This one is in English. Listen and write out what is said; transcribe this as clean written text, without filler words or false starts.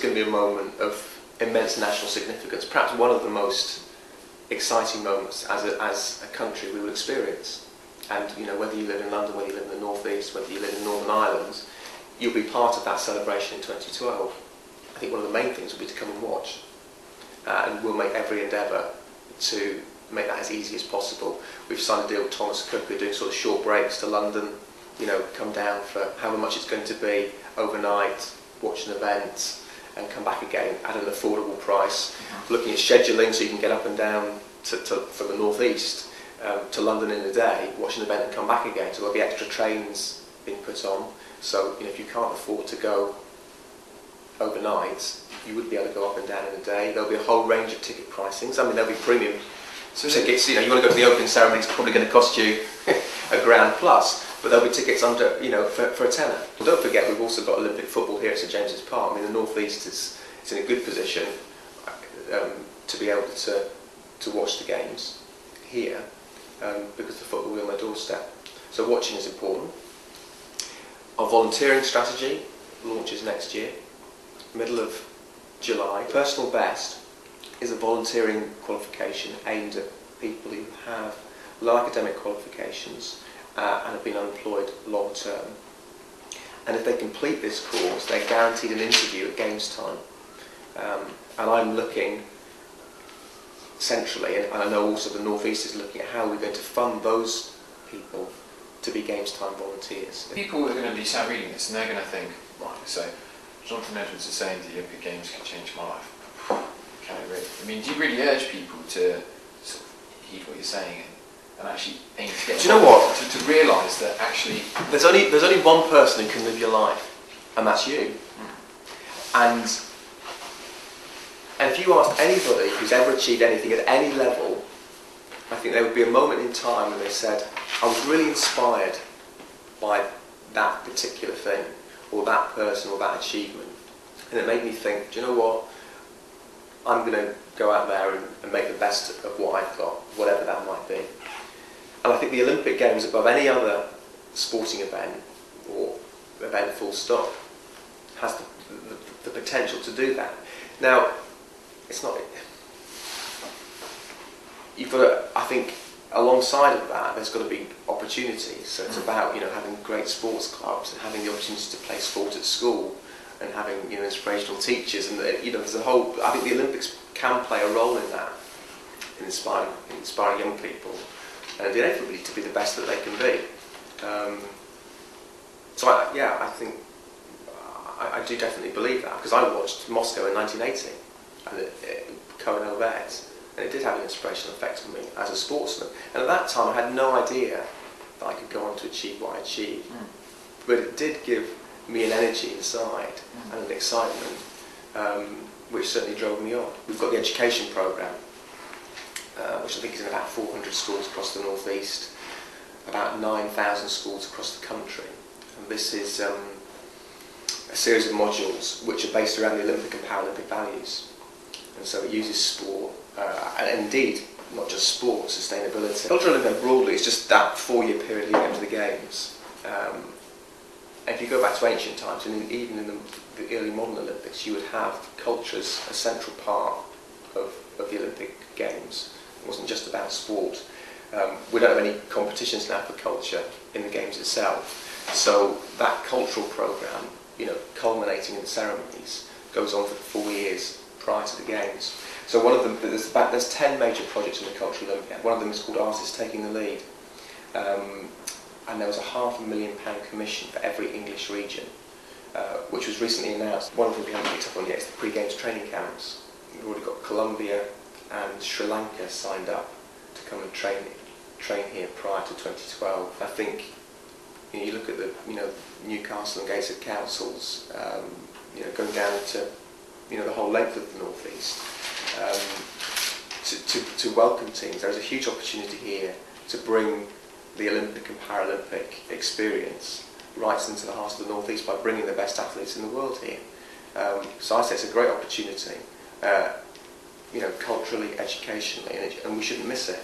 going to be a moment of immense national significance, perhaps one of the most exciting moments as a country we will experience. And whether you live in London, whether you live in the North East, whether you live in Northern Ireland, you'll be part of that celebration in 2012. I think one of the main things will be to come and watch. And we'll make every endeavour to make that as easy as possible. We've signed a deal with Thomas Cook, who are doing sort of short breaks to London, come down for however much it's going to be, overnight, watch an event, and come back again at an affordable price. Looking at scheduling so you can get up and down from the North East to London in a day, watch an event and come back again. So there'll be extra trains being put on. So if you can't afford to go overnight, you would be able to go up and down in a day. There'll be a whole range of ticket pricings. I mean, there'll be premium tickets. You want to go to the opening ceremony, it's probably going to cost you £1,000 plus, but there'll be tickets under, for a tenner. Well, don't forget, we've also got Olympic football here at St James's Park. I mean, the North East is in a good position to be able to watch the games here because the football will be on their doorstep. So watching is important. Our volunteering strategy launches next year, middle of July. Personal best is a volunteering qualification aimed at people who have low academic qualifications and have been unemployed long term. And if they complete this course, they're guaranteed an interview at games time. And I'm looking centrally, and I know also the North East is looking at how we're going to fund those people to be games time volunteers. People are going to be sat reading this and they're going to think, right, so Jonathan Edwards is saying the Olympic Games can change my life. Can it really? I mean, do you really urge people to sort of heed what you're saying and actually aim to get? Do you know what? To realise that actually there's only one person who can live your life, and that's you. And if you ask anybody who's ever achieved anything at any level, I think there would be a moment in time when they said, I was really inspired by that particular thing, or that person, or that achievement. And it made me think, do you know what? I'm going to go out there and make the best of what I've got, whatever that might be. And I think the Olympic Games, above any other sporting event, or event full stop, has the potential to do that. Now, it's not... You've got to, I think, alongside of that, there's got to be opportunities. So it's about, having great sports clubs and having the opportunity to play sport at school and having, inspirational teachers. And, there's a whole... I think the Olympics can play a role in that, in inspiring young people and everybody to be the best that they can be. I think I do definitely believe that, because I watched Moscow in 1980 and Cohen Elvez, and it did have an inspirational effect on me as a sportsman. And at that time I had no idea that I could go on to achieve what I achieved. But it did give me an energy inside and an excitement which certainly drove me on. We've got the education programme, which I think is in about 400 schools across the North East, about 9,000 schools across the country. And this is a series of modules which are based around the Olympic and Paralympic values. And so it uses sport, and indeed, not just sport, sustainability. Cultural Olympiad broadly is just that 4-year period leading up to the Games. And if you go back to ancient times, and even in the early modern Olympics, you would have culture as a central part of the Olympic Games. It wasn't just about sport. We don't have any competitions now for culture in the Games itself. So that cultural programme, culminating in ceremonies, goes on for 4 years prior to the Games. So one of them, there's 10 major projects in the Cultural Olympiad. One of them is called Artists Taking the Lead. And there was a £500,000 commission for every English region, which was recently announced. One of them we haven't picked up on yet is the pre-Games training camps. We've already got Colombia and Sri Lanka signed up to come and train here prior to 2012. I think you look at the Newcastle and Gateshead councils, going down to the whole length of the North East to welcome teams. There's a huge opportunity here to bring the Olympic and Paralympic experience right into the heart of the North East by bringing the best athletes in the world here. So I say it's a great opportunity, culturally, educationally, and we shouldn't miss it.